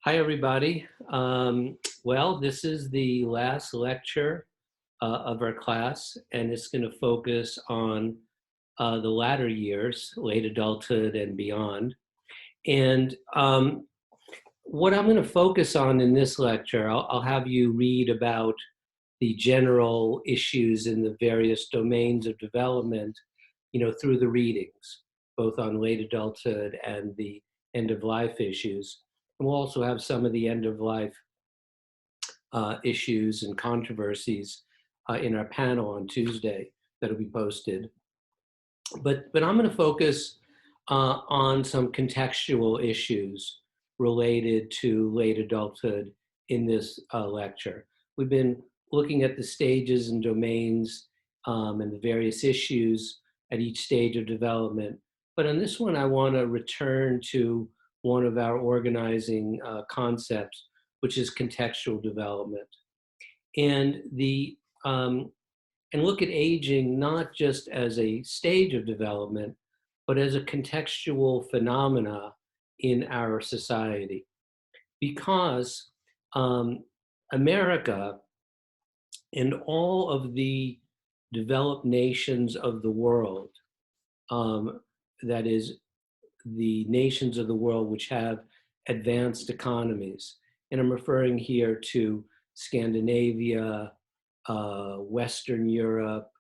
Hi, everybody. Well, this is the last lecture of our class, and it's going to focus on the latter years, late adulthood and beyond. And what I'm going to focus on in this lecture, I'll have you read about the general issues in the various domains of development, through the readings, both on late adulthood and the end of life issues. And we'll also have some of the end of life issues and controversies in our panel on Tuesday that'll be posted. But I'm going to focus on some contextual issues related to late adulthood in this lecture. We've been looking at the stages and domains and the various issues at each stage of development. But on this one, I want to return to one of our organizing concepts, which is contextual development. And look at aging not just as a stage of development, but as a contextual phenomena in our society. Because America and all of the developed nations of the world, that is, the nations of the world which have advanced economies, and I'm referring here to Scandinavia, Western Europe,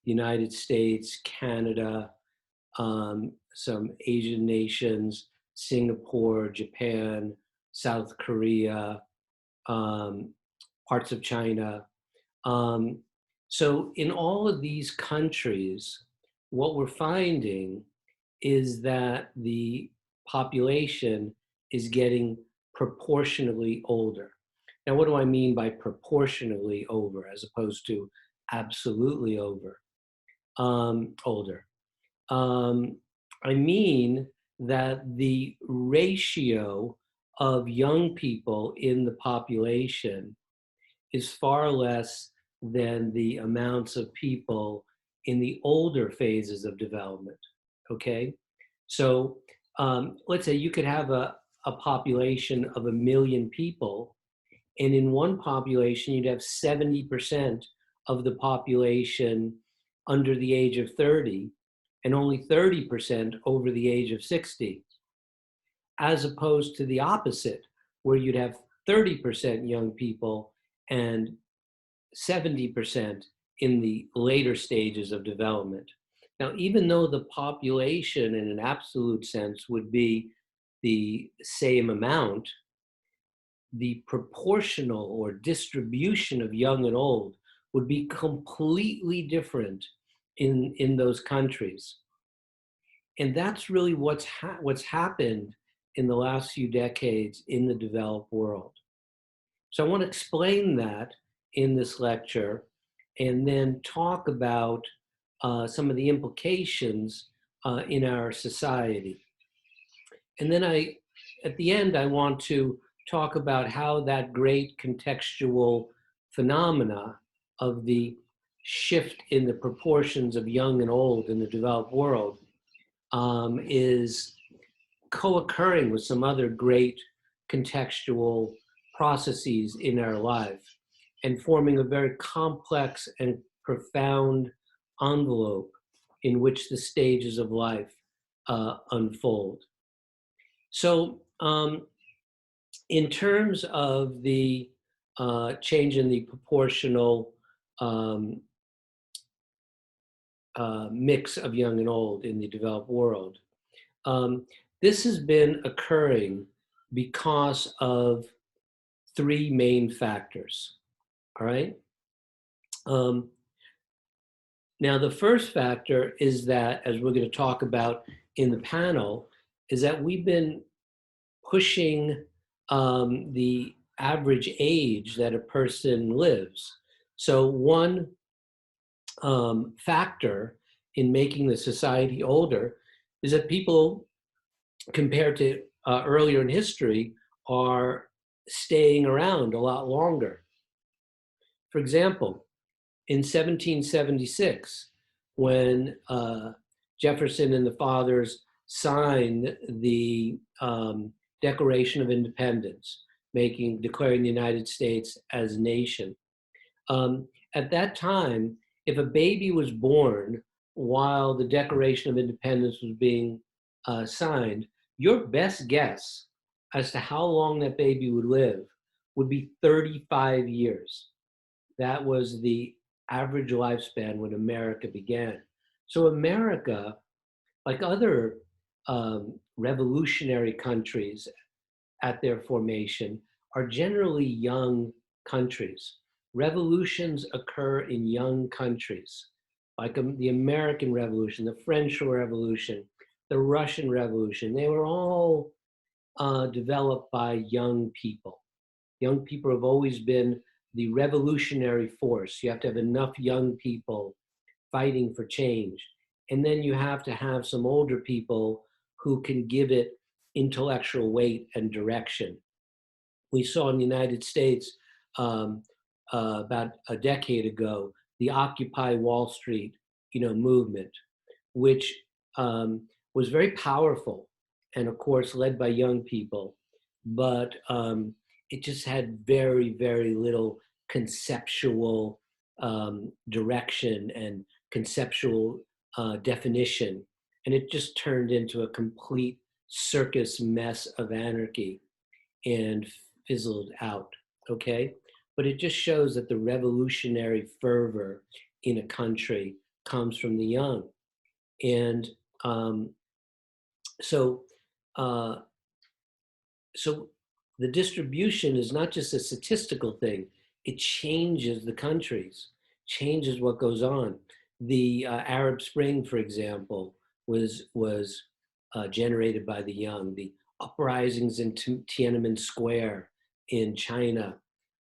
United States, Canada, some Asian nations, Singapore, Japan, South Korea, parts of China. So in all of these countries, what we're finding is that the population is getting proportionally older. Now, what do I mean by proportionally over as opposed to absolutely older? I mean that the ratio of young people in the population is far less than the amounts of people in the older phases of development, okay? So let's say you could have a population of 1 million people, and in one population, you'd have 70% of the population under the age of 30, and only 30% over the age of 60, as opposed to the opposite, where you'd have 30% young people and 70% in the later stages of development. Now, even though the population in an absolute sense would be the same amount, the proportional or distribution of young and old would be completely different in those countries. And that's really what's happened in the last few decades in the developed world. So I want to explain that in this lecture and then talk about some of the implications in our society. And then at the end, I want to talk about how that great contextual phenomena of the shift in the proportions of young and old in the developed world is co-occurring with some other great contextual processes in our life and forming a very complex and profound envelope in which the stages of life unfold. So in terms of the change in the proportional mix of young and old in the developed world, this has been occurring because of three main factors, all right? Now, the first factor is that, as we're going to talk about in the panel, is that we've been pushing the average age that a person lives. So one factor in making the society older is that people, compared to earlier in history, are staying around a lot longer. For example, in 1776, when Jefferson and the Fathers signed the Declaration of Independence, declaring the United States as a nation. At that time, if a baby was born while the Declaration of Independence was being signed, your best guess as to how long that baby would live would be 35 years. That was the average lifespan when America began. So America, like other revolutionary countries at their formation, are generally young countries. Revolutions occur in young countries, like the American Revolution, the French Revolution, the Russian Revolution. They were all developed by young people. Young people have always been the revolutionary force. You have to have enough young people fighting for change. And then you have to have some older people who can give it intellectual weight and direction. We saw in the United States about a decade ago the Occupy Wall Street, movement, which was very powerful, and of course led by young people, but it just had very, very little conceptual direction and conceptual definition, and it just turned into a complete circus mess of anarchy and fizzled out, okay? But it just shows that the revolutionary fervor in a country comes from the young. And so the distribution is not just a statistical thing, it changes the countries, changes what goes on. The Arab Spring, for example, was generated by the young. The uprisings in Tiananmen Square in China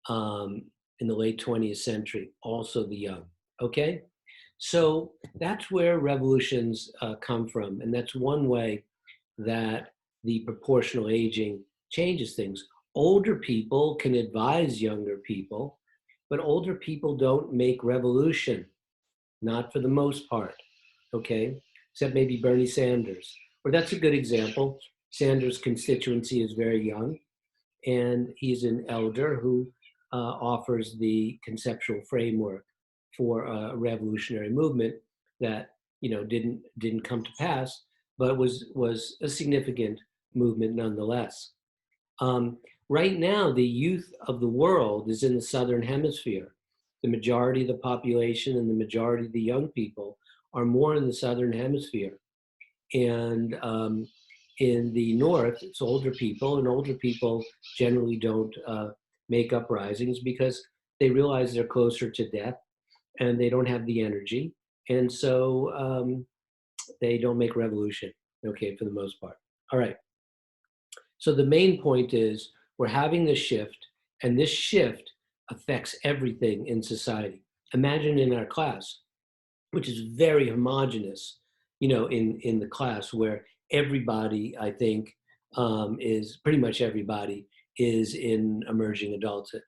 in the late 20th century, also the young, okay? So that's where revolutions come from, and that's one way that the proportional aging changes things. Older people can advise younger people, but older people don't make revolution, not for the most part, okay? Except maybe Bernie Sanders. Or that's a good example. Sanders' constituency is very young, and he's an elder who offers the conceptual framework for a revolutionary movement that didn't come to pass, but was a significant movement nonetheless. Right now, the youth of the world is in the Southern Hemisphere. The majority of the population and the majority of the young people are more in the Southern Hemisphere. And in the North, it's older people, and older people generally don't make uprisings because they realize they're closer to death and they don't have the energy. And so they don't make revolution, okay, for the most part. All right. So the main point is we're having this shift, and this shift affects everything in society. Imagine in our class, which is very homogenous, in the class where everybody, I think, is pretty much everybody is in emerging adulthood.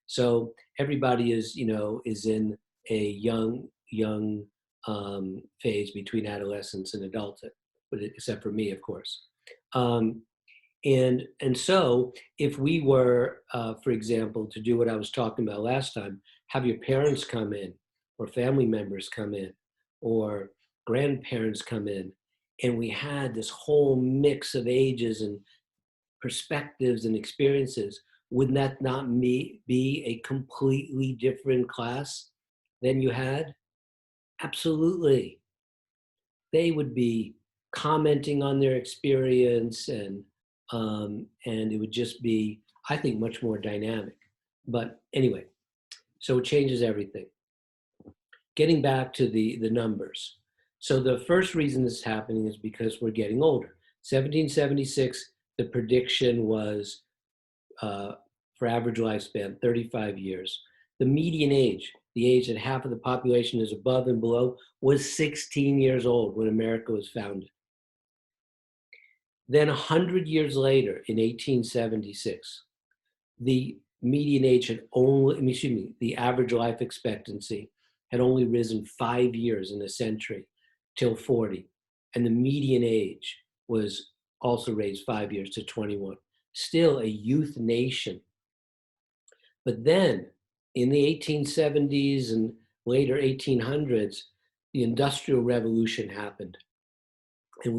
So everybody is in a young phase between adolescence and adulthood, but except for me, of course. And so if we were, for example, to do what I was talking about last time, have your parents come in, or family members come in, or grandparents come in, and we had this whole mix of ages and perspectives and experiences, would that not be a completely different class than you had? Absolutely. They would be commenting on their experience, and it would just be, I think, much more dynamic. But anyway, so it changes everything. Getting back to the numbers. So the first reason this is happening is because we're getting older. 1776, the prediction was for average lifespan, 35 years. The median age, the age that half of the population is above and below, was 16 years old when America was founded. Then 100 years later, in 1876, the median age had the average life expectancy had only risen 5 years in a century, till 40. And the median age was also raised 5 years to 21. still a youth nation. But then in the 1870s and later 1800s, the Industrial Revolution happened. And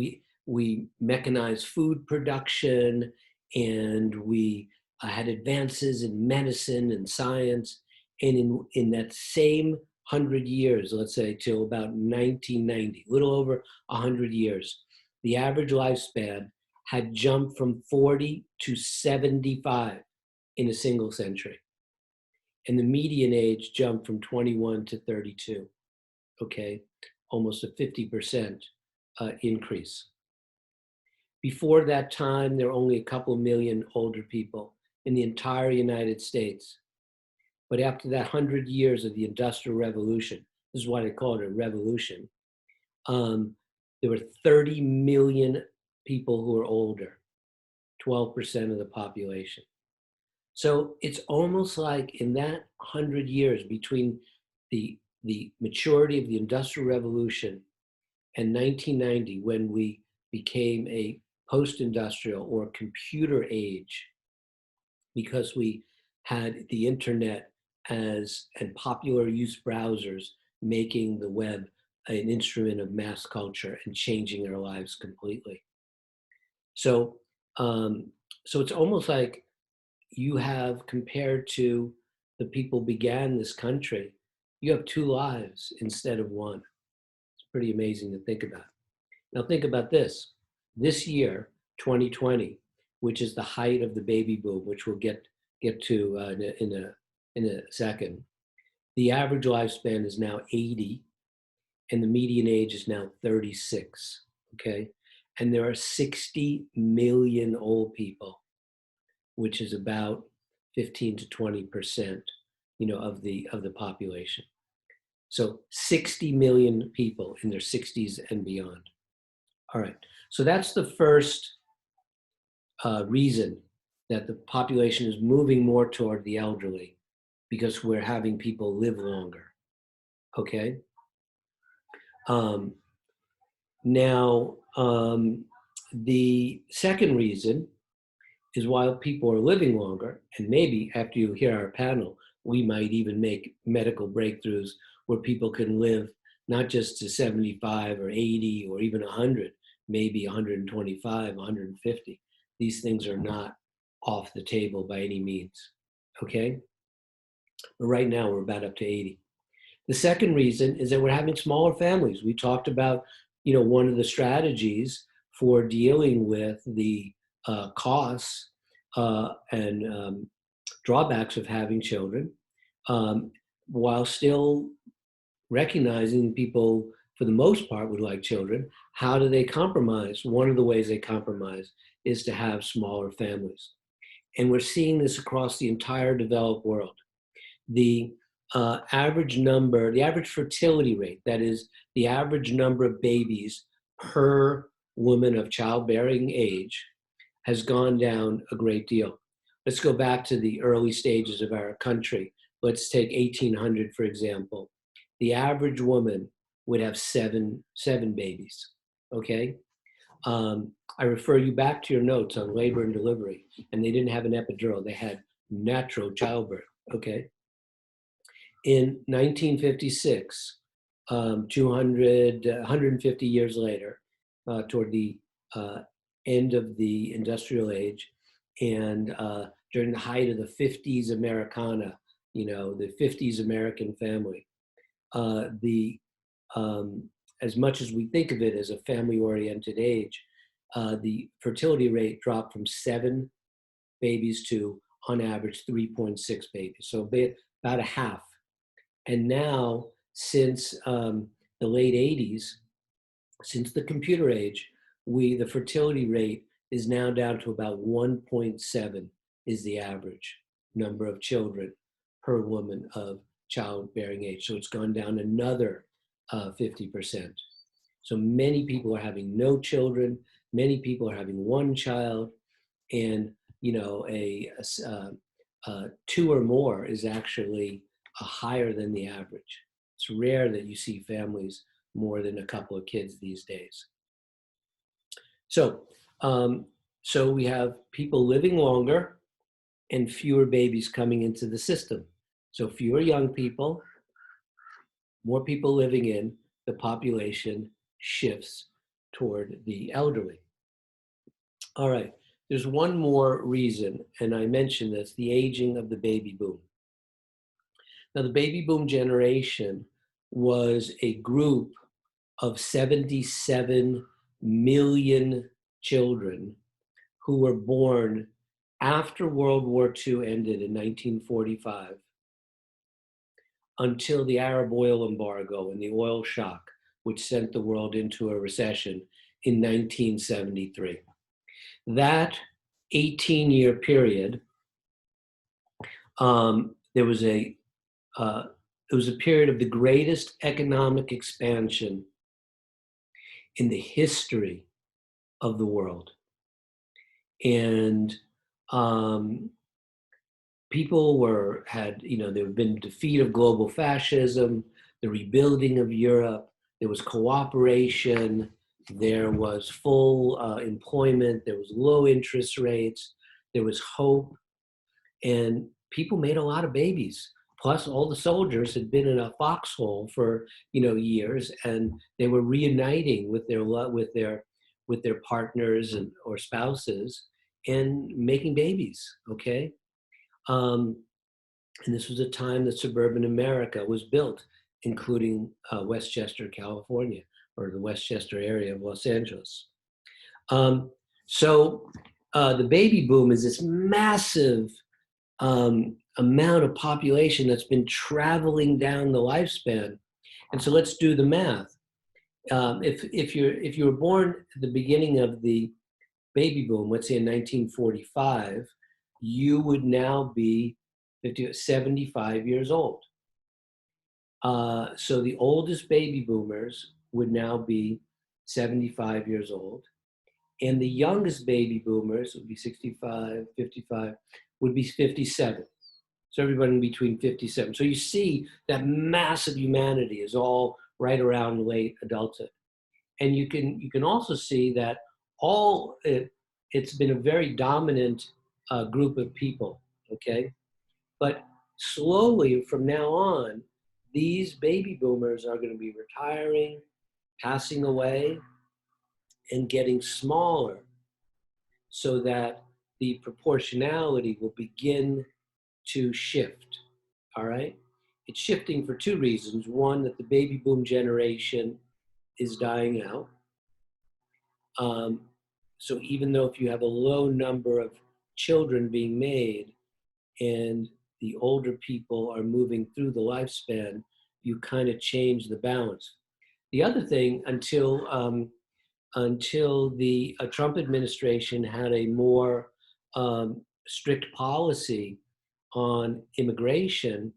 we mechanized food production, and we had advances in medicine and science. And in that same 100 years, let's say till about 1990, a little over 100 years, the average lifespan had jumped from 40 to 75 in a single century. And the median age jumped from 21 to 32, okay? Almost a 50% increase. Before that time, there were only a couple million older people in the entire United States. But after that 100 years of the Industrial Revolution, this is why they call it a revolution, there were 30 million people who were older, 12% of the population. So it's almost like in that 100 years between the maturity of the Industrial Revolution and 1990, when we became a post-industrial or computer age, because we had the internet and popular use browsers making the web an instrument of mass culture and changing our lives completely. So it's almost like you have, compared to the people began this country, you have two lives instead of one. It's pretty amazing to think about. Now think about this. This year, 2020, which is the height of the baby boom, which we'll get to in a second, the average lifespan is now 80, and the median age is now 36. Okay, and there are 60 million old people, which is about 15 to 20%, of the population. So 60 million people in their 60s and beyond. All right, so that's the first reason that the population is moving more toward the elderly, because we're having people live longer. Okay. Now, the second reason is while people are living longer, and maybe after you hear our panel, we might even make medical breakthroughs where people can live not just to 75 or 80 or even 100, maybe 125, 150. These things are not off the table by any means, okay? But right now we're about up to 80. The second reason is that we're having smaller families. We talked about, one of the strategies for dealing with the costs and drawbacks of having children, while still recognizing people, for the most part, would like children. How do they compromise? One of the ways they compromise is to have smaller families. And we're seeing this across the entire developed world. The average fertility rate, that is the average number of babies per woman of childbearing age, has gone down a great deal. Let's go back to the early stages of our country. Let's take 1800, for example. The average woman would have seven babies, okay? I refer you back to your notes on labor and delivery, and they didn't have an epidural, they had natural childbirth, okay? In 1956, 150 years later, toward the end of the industrial age, and during the height of the 50s Americana, the 50s American family, as much as we think of it as a family-oriented age, the fertility rate dropped from 7 babies to, on average, 3.6 babies. So about a half. And now, since the late 80s, since the computer age, the fertility rate is now down to about 1.7 is the average number of children per woman of childbearing age. So it's gone down another 50%. So many people are having no children. Many people are having one child, and two or more is actually higher than the average. It's rare that you see families more than a couple of kids these days. So So we have people living longer and fewer babies coming into the system. So fewer young people, more people living in, the population shifts toward the elderly. All right, there's one more reason, and I mentioned this, the aging of the baby boom. Now, the baby boom generation was a group of 77 million children who were born after World War II ended in 1945 until the Arab oil embargo and the oil shock, which sent the world into a recession in 1973. That 18-year period, there was a it was a period of the greatest economic expansion in the history of the world. And people had, there had been defeat of global fascism, the rebuilding of Europe, there was cooperation, there was full employment, there was low interest rates, there was hope, and people made a lot of babies. Plus, all the soldiers had been in a foxhole for years, and they were reuniting with their partners or spouses and making babies. Okay, and this was a time that suburban America was built, including Westchester, California, or the Westchester area of Los Angeles. So the baby boom is this massive amount of population that's been traveling down the lifespan. And so let's do the math. If you were born at the beginning of the baby boom, let's say in 1945, you would now be 75 years old. So the oldest baby boomers would now be 75 years old. And the youngest baby boomers would be 65, 55, would be 57. So everybody in between 57. So you see that massive humanity is all right around late adulthood. And you can also see that it's been a very dominant group of people, okay? But slowly from now on, these baby boomers are going to be retiring, passing away, and getting smaller so that the proportionality will begin to shift, all right? It's shifting for two reasons. One, that the baby boom generation is dying out. So even though if you have a low number of children being made and the older people are moving through the lifespan, you kind of change the balance. The other thing, until the Trump administration had a more strict policy on immigration,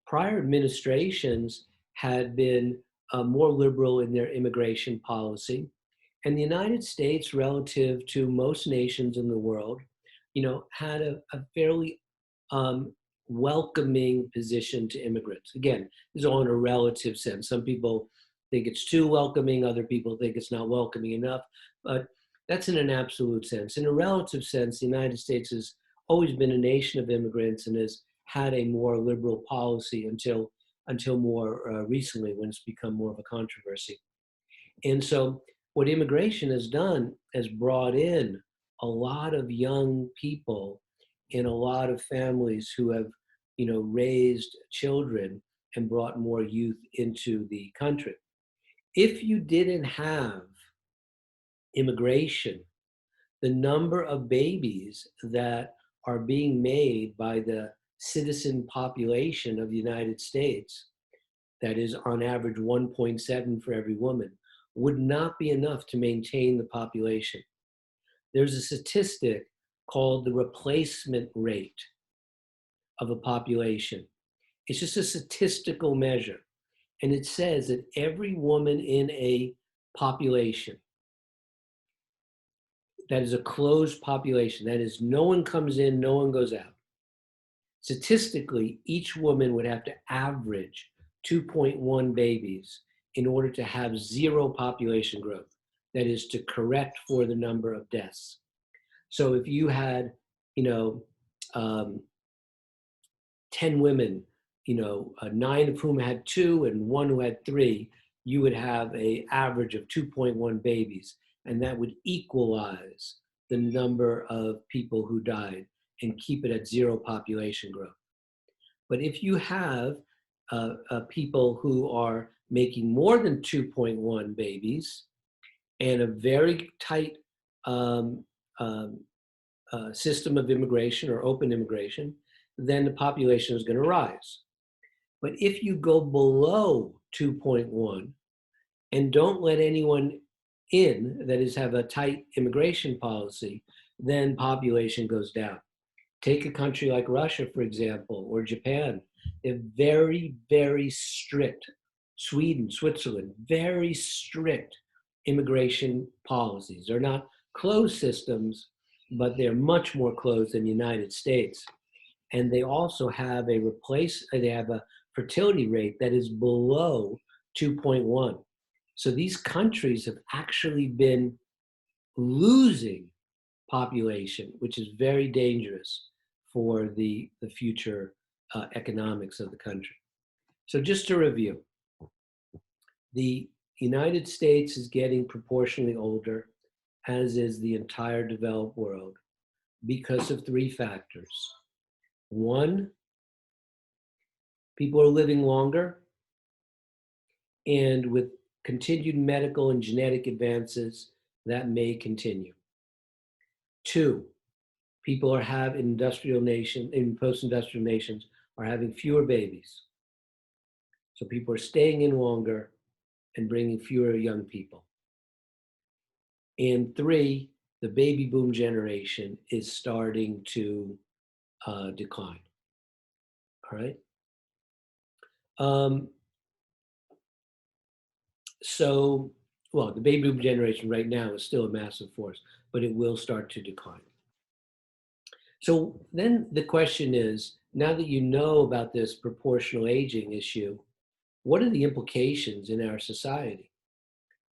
prior administrations had been more liberal in their immigration policy. And the United States, relative to most nations in the world, had a fairly welcoming position to immigrants. Again, this is all in a relative sense. Some people think it's too welcoming, other people think it's not welcoming enough, but that's in an absolute sense. In a relative sense, the United States has always been a nation of immigrants and has had a more liberal policy until more recently, when it's become more of a controversy. And so what immigration has done has brought in a lot of young people in a lot of families who have, raised children and brought more youth into the country. If you didn't have immigration, the number of babies that are being made by the citizen population of the United States, that is on average 1.7 for every woman, would not be enough to maintain the population. There's a statistic called the replacement rate of a population. It's just a statistical measure. And it says that every woman in a population, that is a closed population, that is no one comes in, no one goes out. Statistically, each woman would have to average 2.1 babies in order to have zero population growth. That is to correct for the number of deaths. So if you had, you know, um, 10 women, 9 of whom had two and one who had three, you would have an average of 2.1 babies. And that would equalize the number of people who died and keep it at zero population growth. But if you have people who are making more than 2.1 babies and a very tight um, um, system of immigration or open immigration, then the population is going to rise. But if you go below 2.1 and don't let anyone in, that is, have a tight immigration policy, then population goes down. Take a country like Russia, for example, or Japan. They're very, very strict. Sweden, Switzerland, very strict immigration policies. They're not closed systems, but they're much more closed than the United States. And they also have they have a fertility rate that is below 2.1. So these countries have actually been losing population, which is very dangerous for the future economics of the country. So just to review, the United States is getting proportionally older, as is the entire developed world, because of three factors. One, people are living longer, and with continued medical and genetic advances, that may continue. Two, people in post-industrial nations, are having fewer babies. So people are staying in longer and bringing fewer young people. And three, the baby boom generation is starting to decline. All right. Um, so, well, the baby boom generation right now is still a massive force, but it will start to decline. So then the question is, now that you know about this proportional aging issue, what are the implications in our society?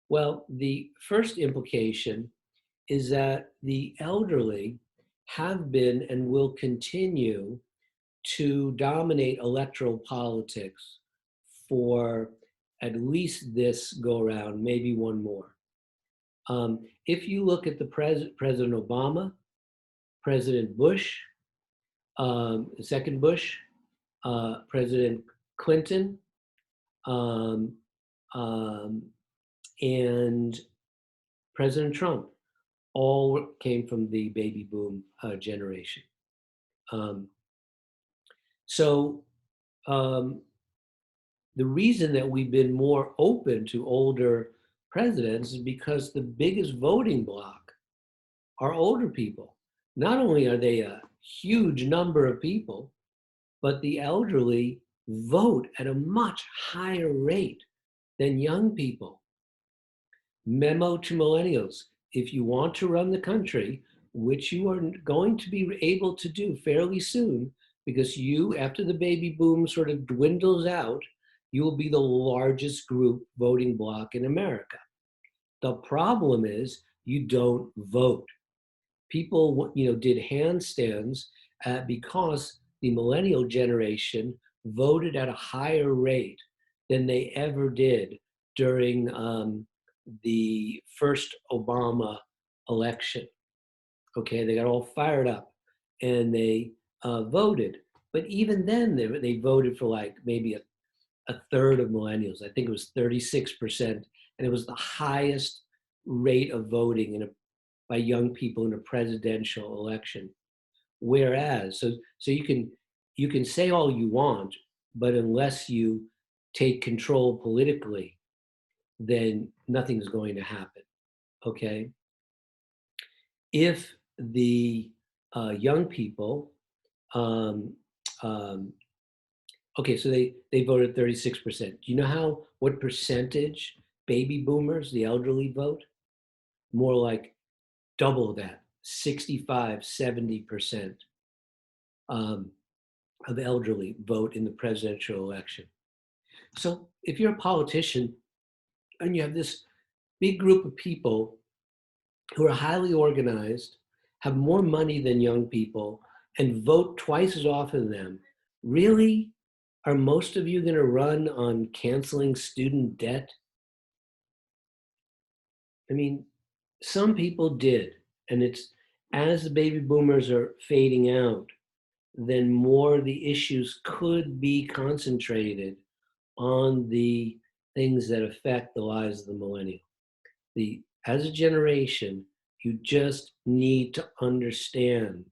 Well, the first implication is that the elderly have been and will continue to dominate electoral politics for at least this go around, maybe one more. If you look at the President Obama, President Bush, second Bush, President Clinton, um, um, and President Trump, all came from the baby boom generation. Um, so um, the reason that we've been more open to older presidents is because the biggest voting bloc are older people. Not only are they a huge number of people, but the elderly vote at a much higher rate than young people. Memo to millennials: if you want to run the country, which you are going to be able to do fairly soon, because you, after the baby boom sort of dwindles out, you will be the largest group voting bloc in America. The problem is you don't vote. People, did handstands because the millennial generation voted at a higher rate than they ever did during the first Obama election. Okay, they got all fired up and they voted. But even then, they voted for like maybe a third of millennials. I think it was 36%, and it was the highest rate of voting by young people in a presidential election. Whereas, so you can say all you want, but unless you take control politically, then nothing's going to happen. Okay. If the young people, um, um, okay, so they voted 36%. Do you know what percentage baby boomers, the elderly, vote? More like double that, 65, 70% of elderly vote in the presidential election. So if you're a politician and you have this big group of people who are highly organized, have more money than young people, and vote twice as often than them. Really? Are most of you going to run on canceling student debt? I mean, some people did. And it's as the baby boomers are fading out, then more the issues could be concentrated on the things that affect the lives of the millennial. As a generation, you just need to understand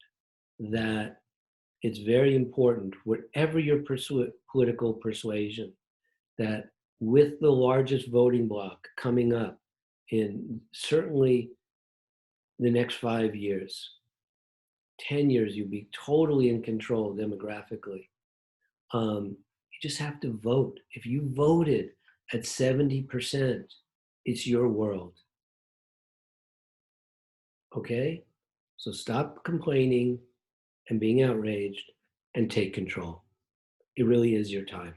that it's very important, whatever your political persuasion, that with the largest voting bloc coming up in certainly the next 5 years, 10 years, you'll be totally in control demographically. You just have to vote. If you voted at 70%, it's your world. Okay? So stop complaining and being outraged and take control. It really is your time.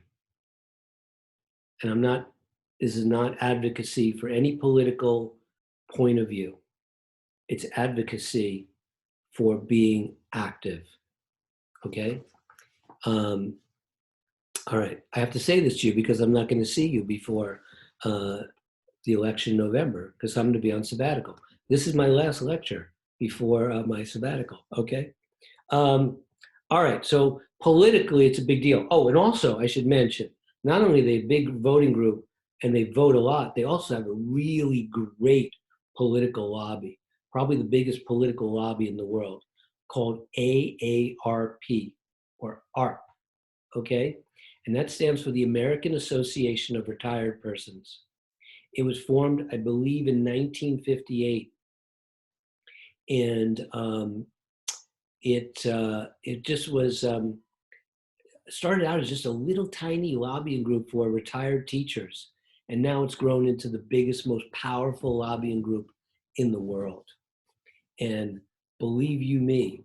And this is not advocacy for any political point of view. It's advocacy for being active. Okay? All right. I have to say this to you because I'm not going to see you before the election in November because I'm going to be on sabbatical. This is my last lecture before my sabbatical. Okay? All right. So politically, it's a big deal. Oh, and also I should mention, not only are they a big voting group and they vote a lot, they also have a really great political lobby, probably the biggest political lobby in the world, called AARP or ARP. Okay? And that stands for the American Association of Retired Persons. It was formed, I believe, in 1958. And it just was started out as just a little tiny lobbying group for retired teachers. And now it's grown into the biggest, most powerful lobbying group in the world. And believe you me,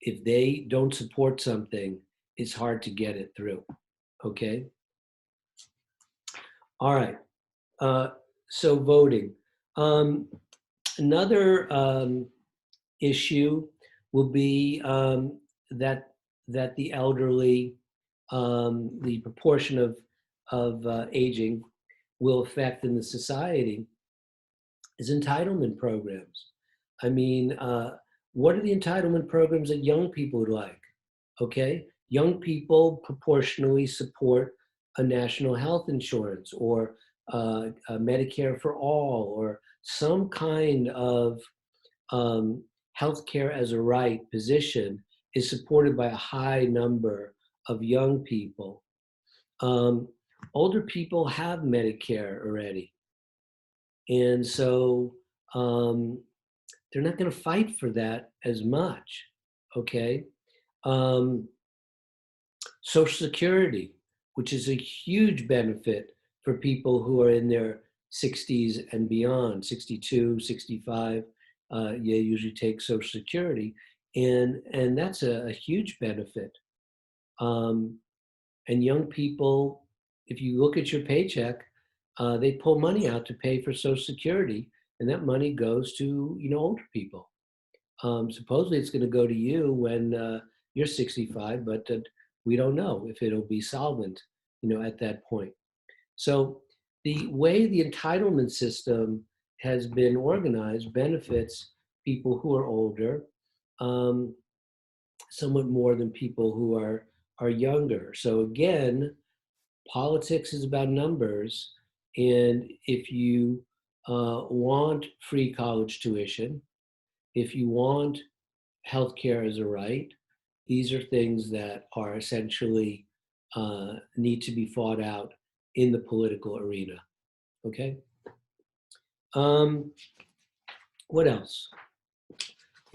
if they don't support something, it's hard to get it through. Okay? All right. So voting. Another issue will be that the elderly, the proportion of aging will affect in the society is entitlement programs. I mean, what are the entitlement programs that young people would like? Okay, young people proportionally support a national health insurance or a Medicare for all or some kind of healthcare as a right position is supported by a high number of young people. Older people have Medicare already. And so they're not going to fight for that as much, okay? Social Security, which is a huge benefit for people who are in their 60s and beyond, 62, 65, you usually take Social Security, and that's a huge benefit. And young people, if you look at your paycheck, they pull money out to pay for Social Security, and that money goes to older people. Supposedly, it's going to go to you when you're 65, but we don't know if it'll be solvent, at that point. So the way the entitlement system has been organized benefits people who are older somewhat more than people who are younger. So again, politics is about numbers, and if you want free college tuition, if you want healthcare as a right, these are things that are essentially need to be fought out in the political arena. Okay. What else?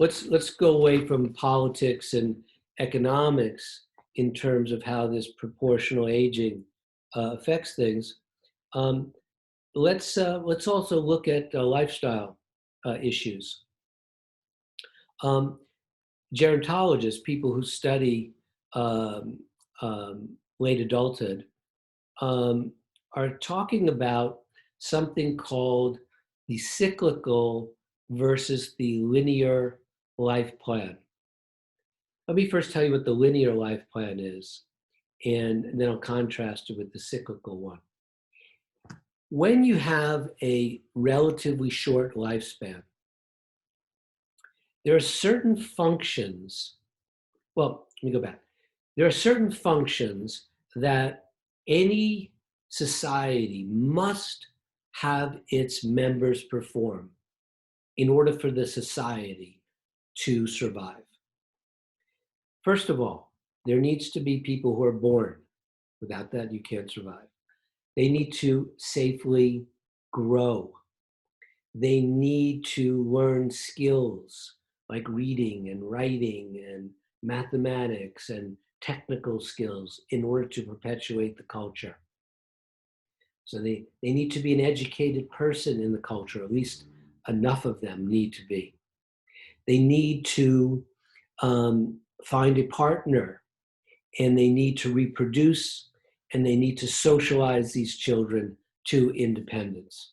Let's go away from politics and economics in terms of how this proportional aging affects things. Let's also look at lifestyle issues. Gerontologists, people who study late adulthood, are talking about something called the cyclical versus the linear life plan. Let me first tell you what the linear life plan is, and then I'll contrast it with the cyclical one. When you have a relatively short lifespan, there are certain functions. Well, let me go back. There are certain functions that any society must have its members perform in order for the society to survive. First of all, there needs to be people who are born. Without that, you can't survive. They need to safely grow. They need to learn skills like reading and writing and mathematics and technical skills in order to perpetuate the culture. So they need to be an educated person in the culture, at least enough of them need to be. They need to find a partner, and they need to reproduce, and they need to socialize these children to independence.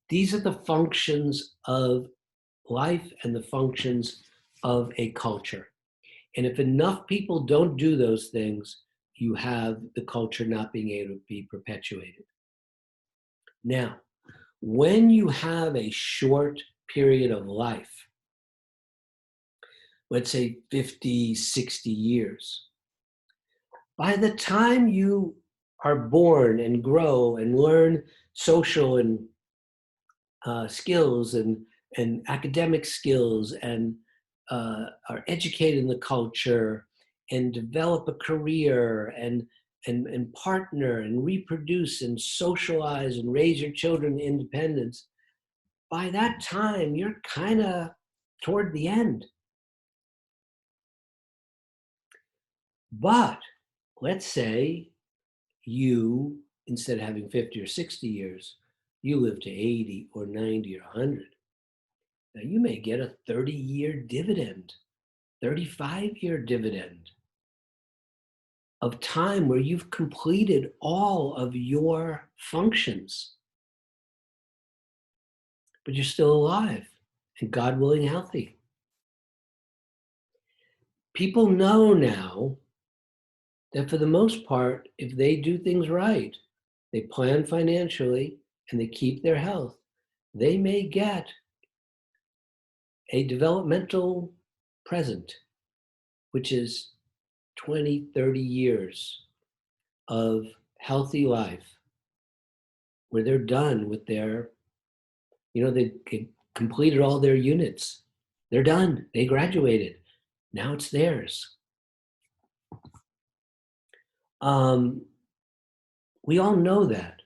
These are the functions of life and the functions of a culture. And if enough people don't do those things, you have the culture not being able to be perpetuated. Now, when you have a short period of life, let's say 50, 60 years, by the time you are born and grow and learn social and skills and academic skills and are educated in the culture and develop a career and partner and reproduce and socialize and raise your children to independence, by that time, you're kind of toward the end. But let's say you, instead of having 50 or 60 years, you live to 80 or 90 or 100. Now you may get a 30-year dividend, 35-year dividend of time where you've completed all of your functions, but you're still alive and, God willing, healthy. People know now that for the most part, if they do things right, they plan financially and they keep their health, they may get a developmental present, which is 20, 30 years of healthy life where they're done with their, they completed all their units. They're done. They graduated. Now it's theirs. We all know that.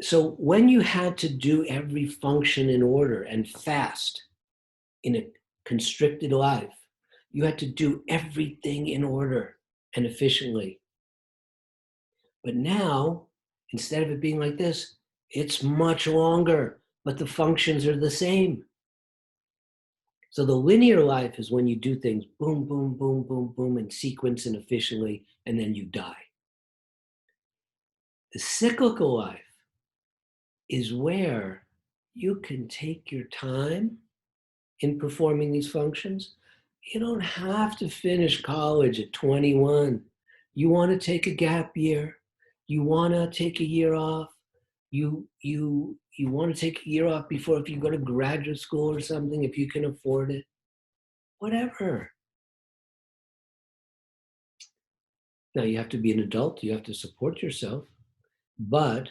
So when you had to do every function in order and fast in a constricted life, you had to do everything in order and efficiently. But now, instead of it being like this, it's much longer, but the functions are the same. So the linear life is when you do things boom, boom, boom, boom, boom, in sequence and efficiently, and then you die. The cyclical life is where you can take your time in performing these functions. You don't have to finish college at 21. You want to take a gap year. You want to take a year off. You want to take a year off before, if you go to graduate school or something, if you can afford it. Whatever. Now you have to be an adult. You have to support yourself. But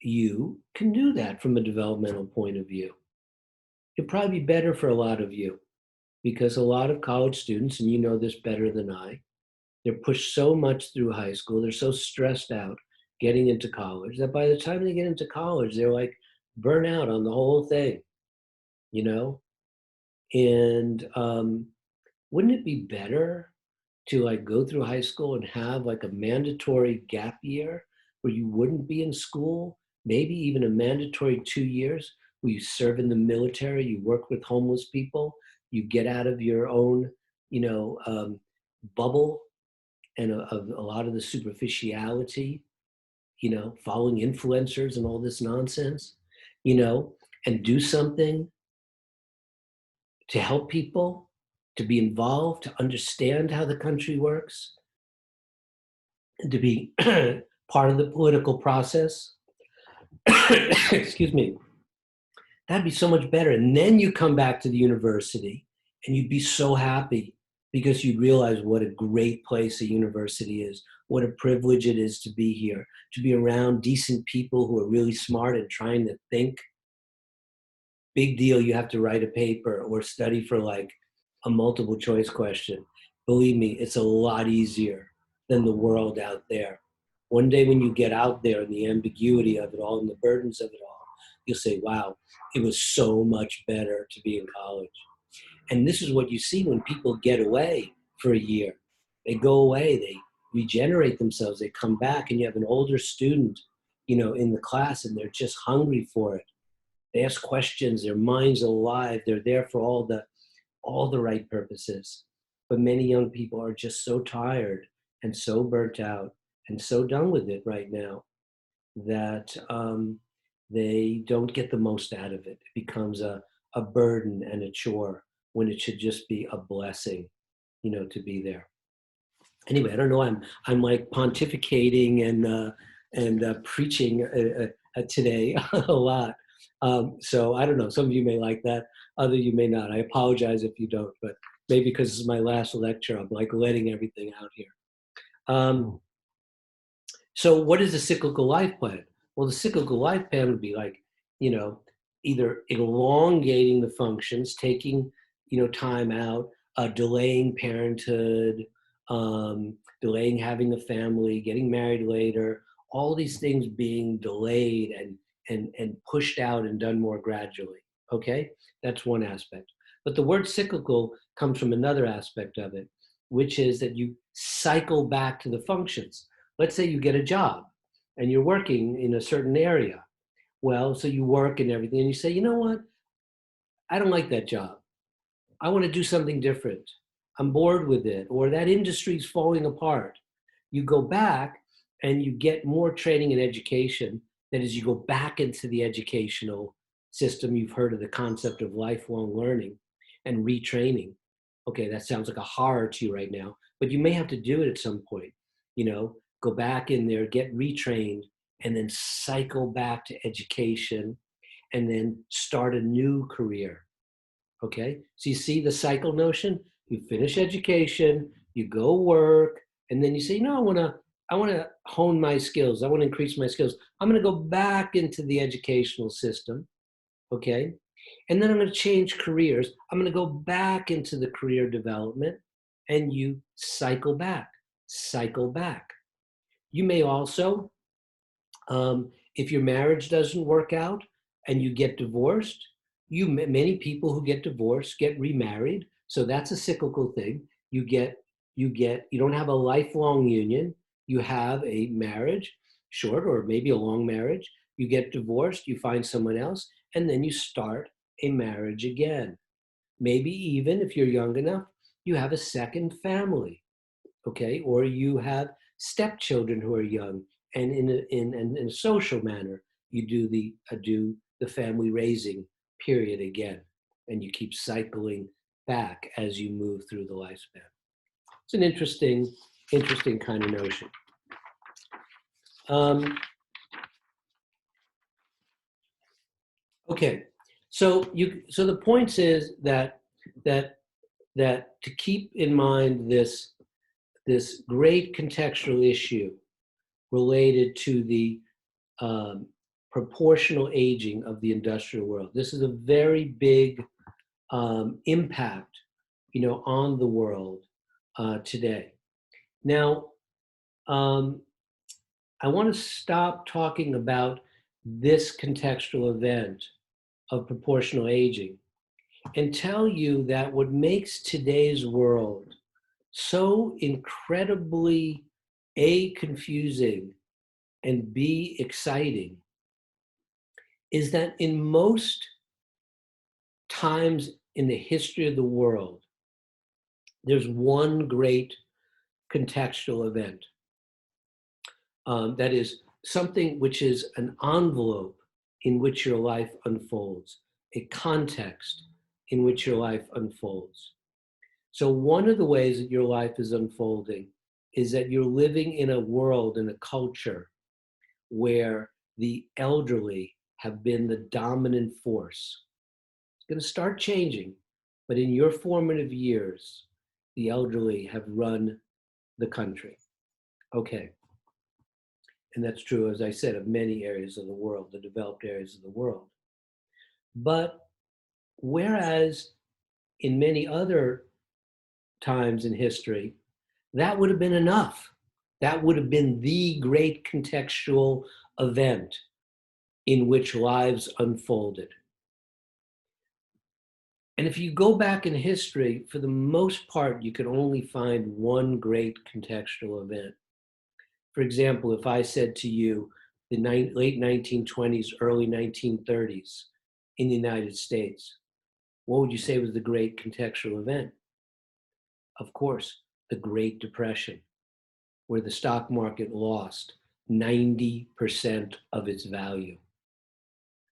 you can do that from a developmental point of view. It'd probably be better for a lot of you, because a lot of college students, and you know this better than I, they're pushed so much through high school, they're so stressed out getting into college, that by the time they get into college, they're like burn out on the whole thing, And wouldn't it be better to like go through high school and have like a mandatory gap year where you wouldn't be in school, maybe even a mandatory 2 years where you serve in the military, you work with homeless people, you get out of your own, bubble and of a lot of the superficiality, following influencers and all this nonsense, and do something to help people, to be involved, to understand how the country works, and to be part of the political process. Excuse me. That'd be so much better. And then you come back to the university and you'd be so happy because you'd realize what a great place a university is, what a privilege it is to be here, to be around decent people who are really smart and trying to think. Big deal, you have to write a paper or study for like a multiple choice question. Believe me, it's a lot easier than the world out there. One day when you get out there and the ambiguity of it all and the burdens of it all, you'll say, wow, it was so much better to be in college. And this is what you see when people get away for a year. They go away, they regenerate themselves, they come back, and you have an older student, in the class, and they're just hungry for it. They ask questions, their mind's alive, they're there for all the right purposes. But many young people are just so tired and so burnt out and so done with it right now that they don't get the most out of it. It becomes a burden and a chore when it should just be a blessing, to be there. Anyway, I don't know. I'm like pontificating and preaching today a lot. So I don't know. Some of you may like that. Other you may not. I apologize if you don't. But maybe because this is my last lecture, I'm like letting everything out here. So what is the cyclical life plan? Well, the cyclical life plan would be like, either elongating the functions, taking, time out, delaying parenthood, delaying having a family, getting married later, all these things being delayed and pushed out and done more gradually. Okay, that's one aspect. But the word cyclical comes from another aspect of it, which is that you cycle back to the functions. Let's say you get a job and you're working in a certain area. Well, so you work and everything, and you say, you know what? I don't like that job. I want to do something different. I'm bored with it, or that industry's falling apart. You go back and you get more training and education. That is, you go back into the educational system. You've heard of the concept of lifelong learning and retraining. Okay, that sounds like a horror to you right now, but you may have to do it at some point. Go back in there, get retrained, and then cycle back to education and then start a new career. Okay, so you see the cycle notion? You finish education, you go work, and then you say, no, I want to hone my skills. I want to increase my skills. I'm going to go back into the educational system. Okay, and then I'm going to change careers. I'm going to go back into the career development, and you cycle back, cycle back. You may also, if your marriage doesn't work out and you get divorced, many people who get divorced get remarried. So that's a cyclical thing. You don't have a lifelong union. You have a marriage, short or maybe a long marriage. You get divorced, you find someone else, and then you start a marriage again. Maybe even if you're young enough, you have a second family, okay? Or you have stepchildren who are young, and in a social manner, you do the family raising period again, and you keep cycling back as you move through the lifespan. It's an interesting kind of notion. Okay, so the point is that to keep in mind this great contextual issue related to the proportional aging of the industrial world. This is a very big impact, on the world today. Now, I want to stop talking about this contextual event of proportional aging and tell you that what makes today's world so incredibly A, confusing, and B, exciting is that in most times in the history of the world, there's one great contextual event. That is something which is an envelope in which your life unfolds, a context, in which your life unfolds. So one of the ways that your life is unfolding is that you're living in a world, in a culture, where the elderly have been the dominant force. It's going to start changing, but in your formative years, the elderly have run the country. Okay. And that's true, as I said, of many areas of the world, the developed areas of the world. But whereas in many other times in history, that would have been enough. That would have been the great contextual event in which lives unfolded. And if you go back in history, for the most part, you can only find one great contextual event. For example, if I said to you, the late 1920s, early 1930s in the United States, what would you say was the great contextual event? Of course, the Great Depression, where the stock market lost 90% of its value.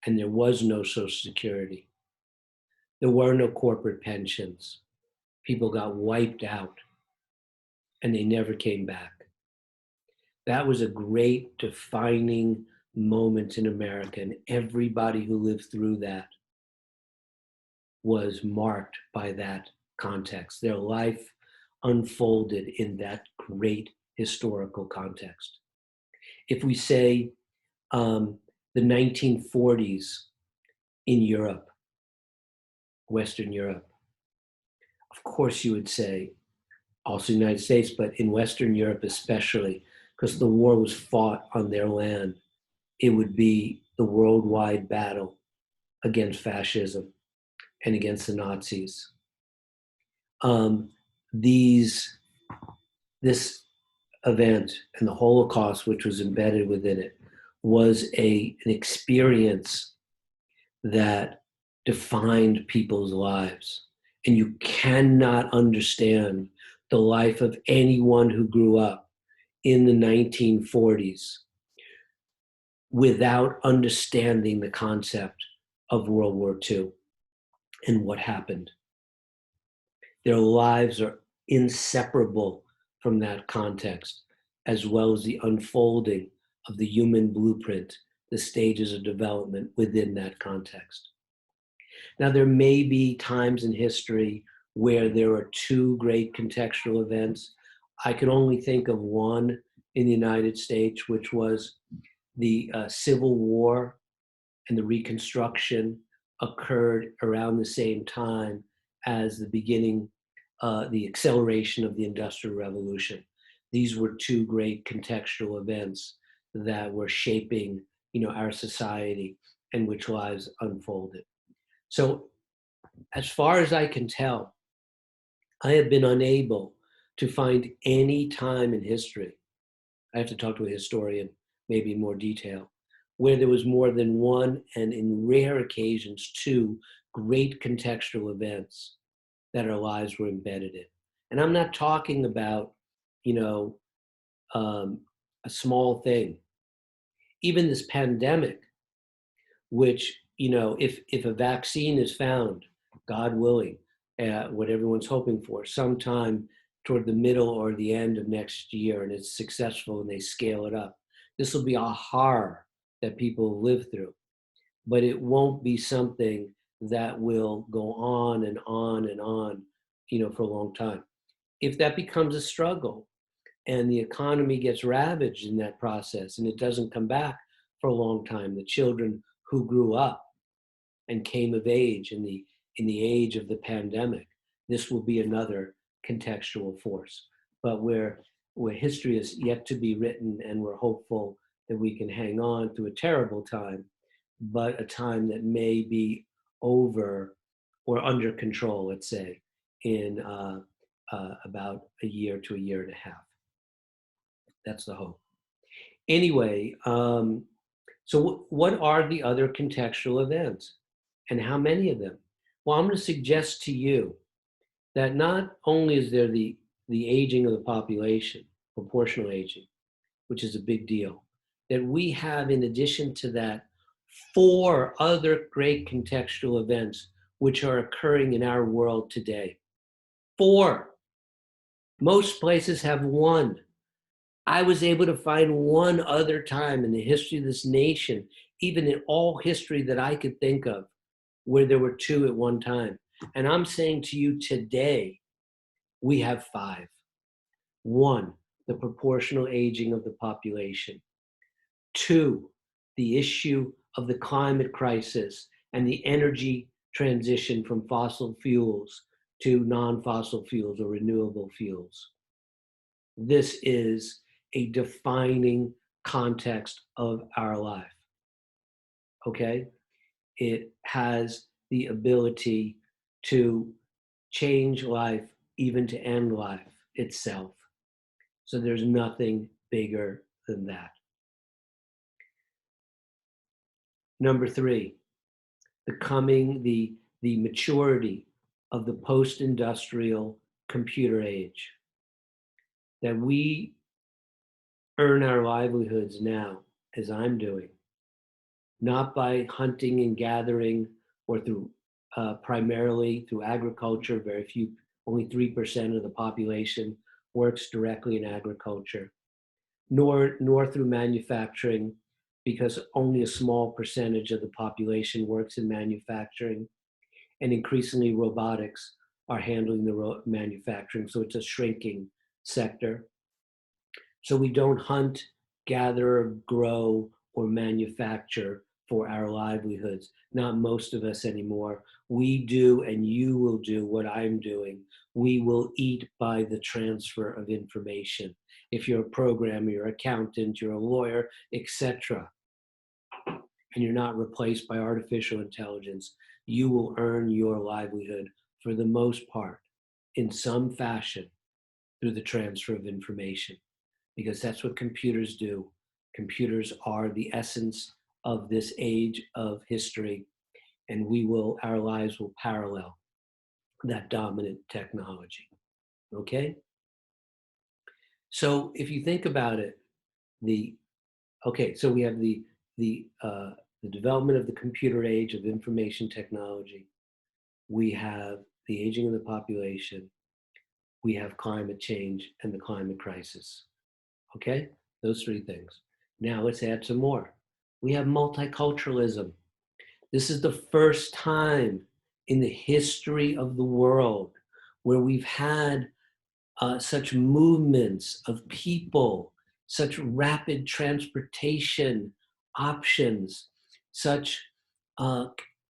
And there was no Social Security. There were no corporate pensions. People got wiped out and they never came back. That was a great defining moment in America, and everybody who lived through that was marked by that context. Their life unfolded in that great historical context. If we say the 1940s in Europe, Western Europe, of course you would say also the United States, but in Western Europe especially, because the war was fought on their land, it would be the worldwide battle against fascism and against the Nazis. This event and the Holocaust, which was embedded within it, was an experience that defined people's lives. And you cannot understand the life of anyone who grew up in the 1940s without understanding the concept of World War II and what happened. Their lives are inseparable from that context, as well as the unfolding of the human blueprint, the stages of development within that context. Now, there may be times in history where there are two great contextual events. I can only think of one in the United States, which was the Civil War and the Reconstruction occurred around the same time as the beginning, the acceleration of the Industrial Revolution. These were two great contextual events that were shaping, our society and which lives unfolded. So, as far as I can tell, I have been unable to find any time in history, I have to talk to a historian, maybe in more detail, where there was more than one, and in rare occasions, two great contextual events that our lives were embedded in. And I'm not talking about, a small thing. Even this pandemic, which, if a vaccine is found, God willing, what everyone's hoping for, sometime toward the middle or the end of next year, and it's successful and they scale it up, this will be a horror that people live through. But it won't be something that will go on and on and on, for a long time. If that becomes a struggle and the economy gets ravaged in that process and it doesn't come back for a long time, the children who grew up and came of age in the age of the pandemic, this will be another contextual force. But where history is yet to be written, and we're hopeful that we can hang on through a terrible time, but a time that may be over or under control, let's say, in about a year to a year and a half. That's the hope. Anyway, so what are the other contextual events, and how many of them? Well, I'm going to suggest to you that not only is there the aging of the population, proportional aging, which is a big deal, that we have, in addition to that, 4 other great contextual events which are occurring in our world today. 4. Most places have 1. I was able to find one other time in the history of this nation, even in all history that I could think of, where there were 2 at one time. And I'm saying to you today, we have 5. 1, the proportional aging of the population. 2, the issue of the climate crisis and the energy transition from fossil fuels to non-fossil fuels or renewable fuels. This is a defining context of our life, okay? It has the ability to change life, even to end life itself. So there's nothing bigger than that. Number 3, the maturity of the post-industrial computer age. That we earn our livelihoods now, as I'm doing, not by hunting and gathering or through primarily through agriculture. Very few, only 3% of the population works directly in agriculture, nor through manufacturing, because only a small percentage of the population works in manufacturing, and increasingly robotics are handling the manufacturing, so it's a shrinking sector. So we don't hunt, gather, grow, or manufacture for our livelihoods. Not most of us anymore. We do, and you will do what I'm doing. We will eat by the transfer of information. If you're a programmer, you're an accountant, you're a lawyer, etc., and you're not replaced by artificial intelligence, you will earn your livelihood for the most part in some fashion through the transfer of information, because that's what computers do. Computers are the essence of this age of history, and our lives will parallel that dominant technology. Okay? So if you think about it, so we have the development of the computer age of information technology. We have the aging of the population. We have climate change and the climate crisis. Okay? Those 3 things. Now let's add some more. We have multiculturalism. This is the first time in the history of the world where we've had such movements of people, such rapid transportation options, such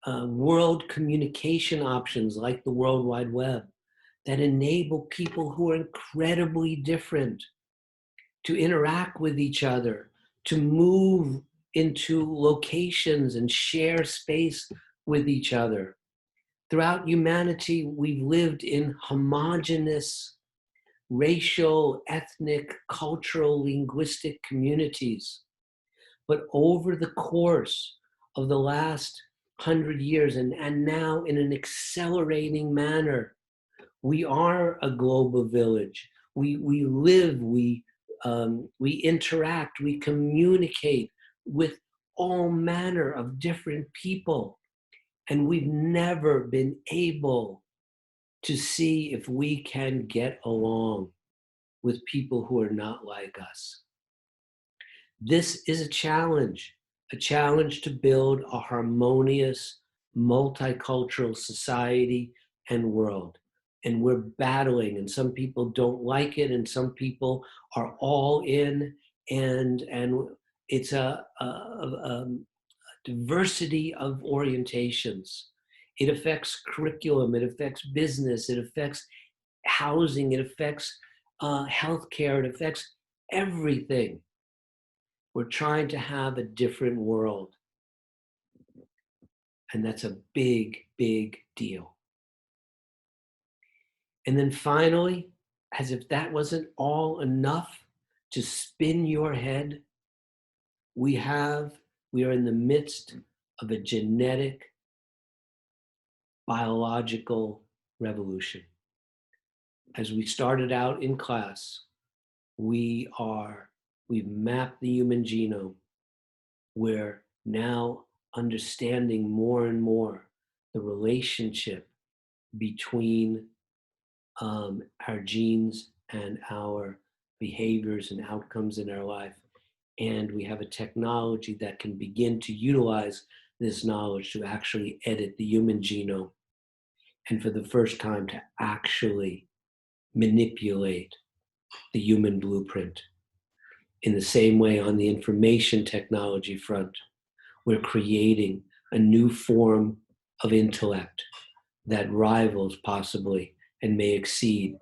world communication options like the World Wide Web that enable people who are incredibly different to interact with each other, to move into locations and share space with each other. Throughout humanity, we've lived in homogeneous racial, ethnic, cultural, linguistic communities. But over the course of the last 100 years, and now in an accelerating manner, we are a global village. We live, we interact, we communicate with all manner of different people. And we've never been able to see if we can get along with people who are not like us. This is a challenge to build a harmonious, multicultural society and world. And we're battling, and some people don't like it, and some people are all in, and it's a diversity of orientations. It affects curriculum, it affects business, it affects housing, it affects healthcare, it affects everything. We're trying to have a different world. And that's a big, big deal. And then finally, as if that wasn't all enough to spin your head, we are in the midst of a genetic, biological revolution. As we started out in class, we've mapped the human genome. We're now understanding more and more the relationship between our genes and our behaviors and outcomes in our life. And we have a technology that can begin to utilize this knowledge to actually edit the human genome, and for the first time to actually manipulate the human blueprint. In the same way, on the information technology front, we're creating a new form of intellect that rivals possibly and may exceed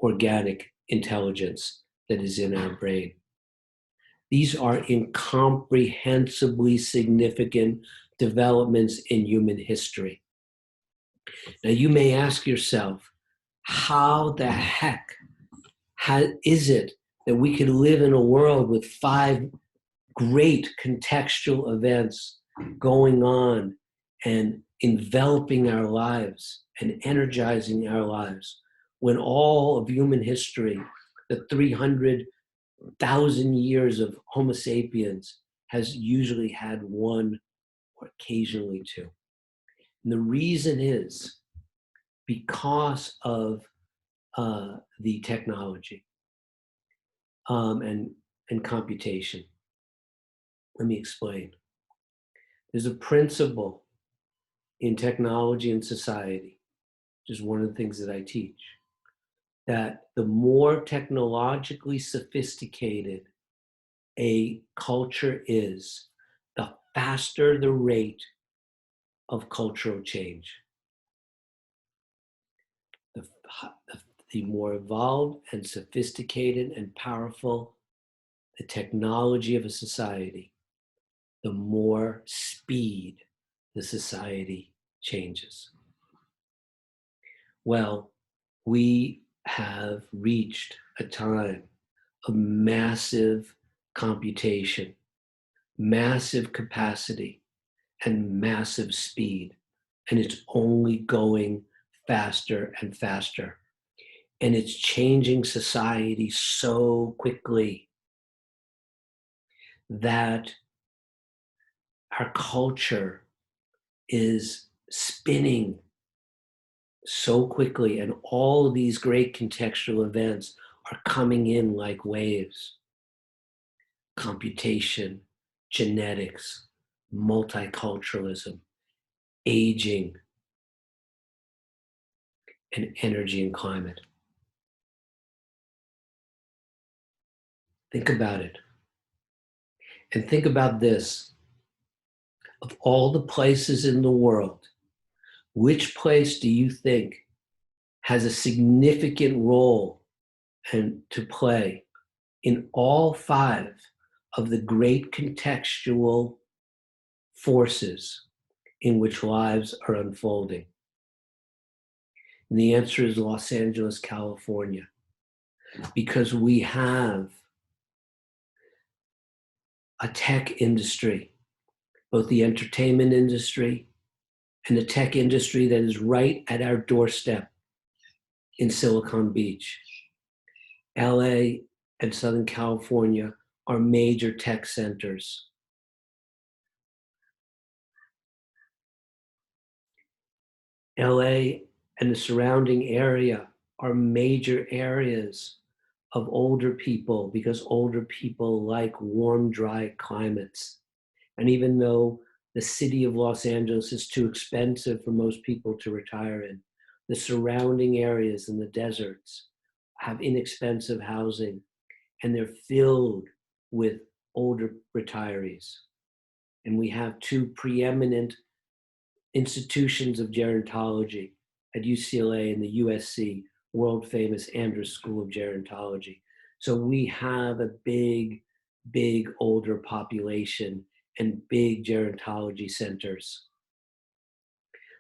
organic intelligence that is in our brain. These are incomprehensibly significant developments in human history. Now, you may ask yourself, how the heck is it that we could live in a world with 5 great contextual events going on and enveloping our lives and energizing our lives, when all of human history, the 300,000 years of Homo sapiens, has usually had 1 or occasionally 2? And the reason is because of the technology and computation. Let me explain. There's a principle in technology and society, which is one of the things that I teach, that the more technologically sophisticated a culture is, the faster the rate of cultural change. The more evolved and sophisticated and powerful the technology of a society, the more speed the society changes. Well, we have reached a time of massive computation, massive capacity, and massive speed. And it's only going faster and faster. And it's changing society so quickly that our culture is spinning so quickly, and all of these great contextual events are coming in like waves. Computation, genetics, multiculturalism, aging, and energy and climate. Think about it. And think about this. Of all the places in the world, which place do you think has a significant role and to play in all 5 of the great contextual forces in which lives are unfolding? And the answer is Los Angeles, California, because we have a tech industry, both the entertainment industry and the tech industry that is right at our doorstep in Silicon Beach. LA and Southern California are major tech centers. LA and the surrounding area are major areas of older people, because older people like warm, dry climates. And even though the city of Los Angeles is too expensive for most people to retire in, the surrounding areas and the deserts have inexpensive housing, and they're filled with older retirees. And we have 2 preeminent institutions of gerontology at UCLA and the USC, world famous Andrews School of Gerontology. So we have a big, big older population and big gerontology centers.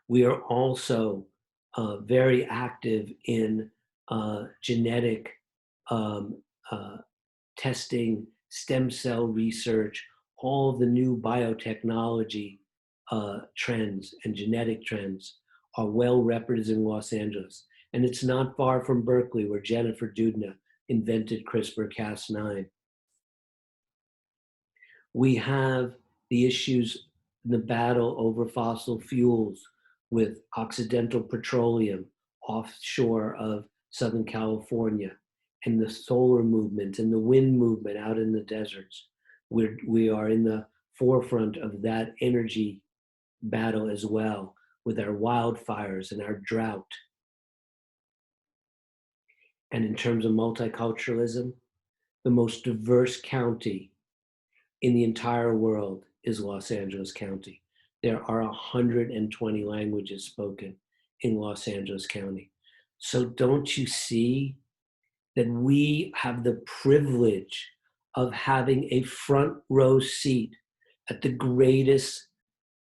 We are also very active in genetic testing, stem cell research, all of the new biotechnology trends and genetic trends are well represented in Los Angeles. And it's not far from Berkeley, where Jennifer Doudna invented CRISPR-Cas9. We have the issues, the battle over fossil fuels, with Occidental Petroleum offshore of Southern California, and the solar movement and the wind movement out in the deserts. We are in the forefront of that energy battle as well, with our wildfires and our drought. And in terms of multiculturalism, the most diverse county in the entire world is Los Angeles County. There are 120 languages spoken in Los Angeles County. So don't you see that we have the privilege of having a front row seat at the greatest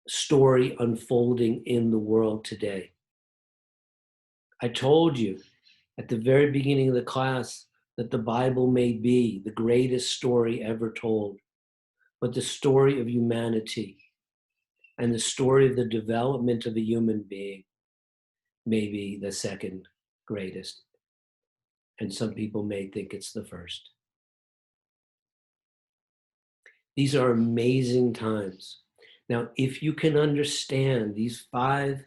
story unfolding in the world today? I told you at the very beginning of the class that the Bible may be the greatest story ever told, but the story of humanity and the story of the development of a human being may be the second greatest. And some people may think it's the first. These are amazing times. Now, if you can understand these 5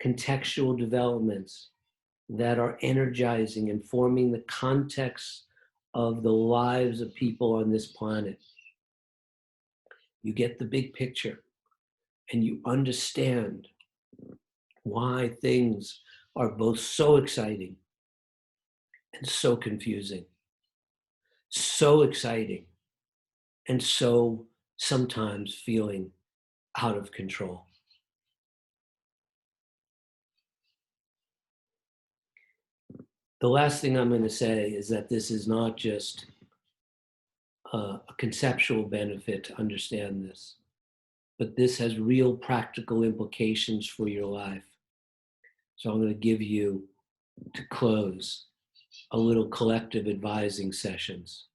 contextual developments that are energizing and forming the context of the lives of people on this planet, you get the big picture and you understand why things are both so exciting and so confusing, so exciting and so sometimes feeling out of control. The last thing I'm going to say is that this is not just a conceptual benefit to understand this, but this has real practical implications for your life. So I'm going to give you, to close, a little collective advising sessions.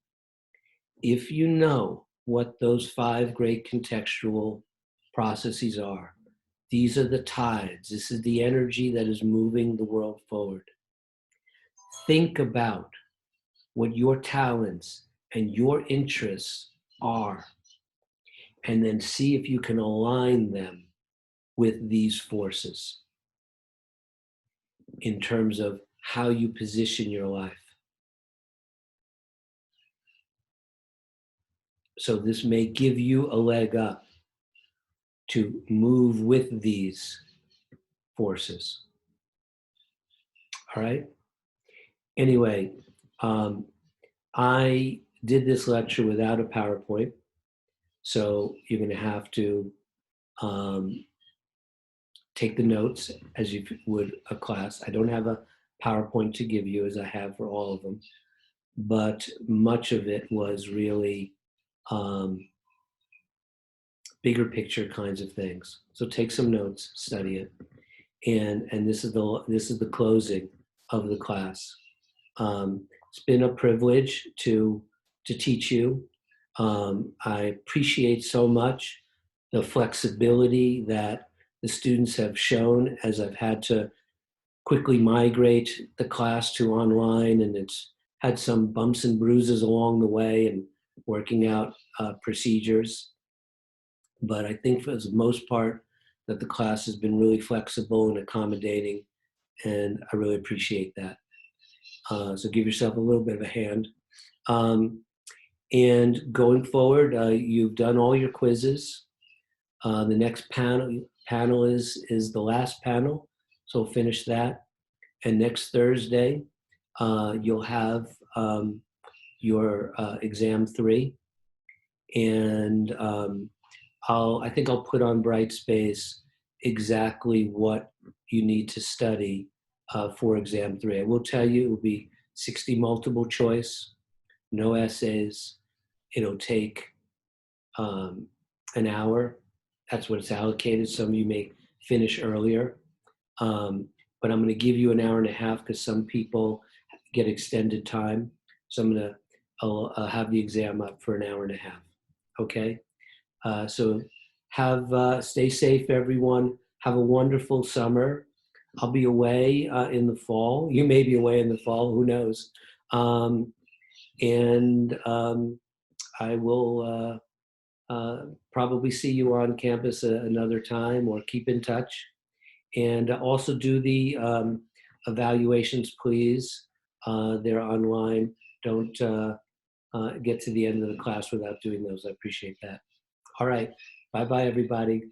If you know what those 5 great contextual processes are, these are the tides. This is the energy that is moving the world forward. Think about what your talents and your interests are, and then see if you can align them with these forces in terms of how you position your life. So this may give you a leg up to move with these forces. All right? Anyway, I did this lecture without a PowerPoint, so you're going to have to take the notes as you would a class. I don't have a PowerPoint to give you as I have for all of them, but much of it was really bigger picture kinds of things. So take some notes, study it, and this is the closing of the class. It's been a privilege to teach you. I appreciate so much the flexibility that the students have shown as I've had to quickly migrate the class to online, and it's had some bumps and bruises along the way and working out procedures. But I think for the most part that the class has been really flexible and accommodating, and I really appreciate that. So give yourself a little bit of a hand. And going forward, you've done all your quizzes. The next panel is the last panel, so finish that. And next Thursday, you'll have your exam 3, and I think I'll put on Brightspace exactly what you need to study for exam 3. I will tell you it will be 60 multiple choice, no essays. It'll take an hour. That's what it's allocated. Some of you may finish earlier. But I'm going to give you an hour and a half because some people get extended time. So I'll have the exam up for an hour and a half. Okay? So stay safe, everyone. Have a wonderful summer. I'll be away in the fall. You may be away in the fall, who knows? I will probably see you on campus another time, or keep in touch. And also do the evaluations, please. They're online. Don't get to the end of the class without doing those. I appreciate that. All right. Bye-bye, everybody.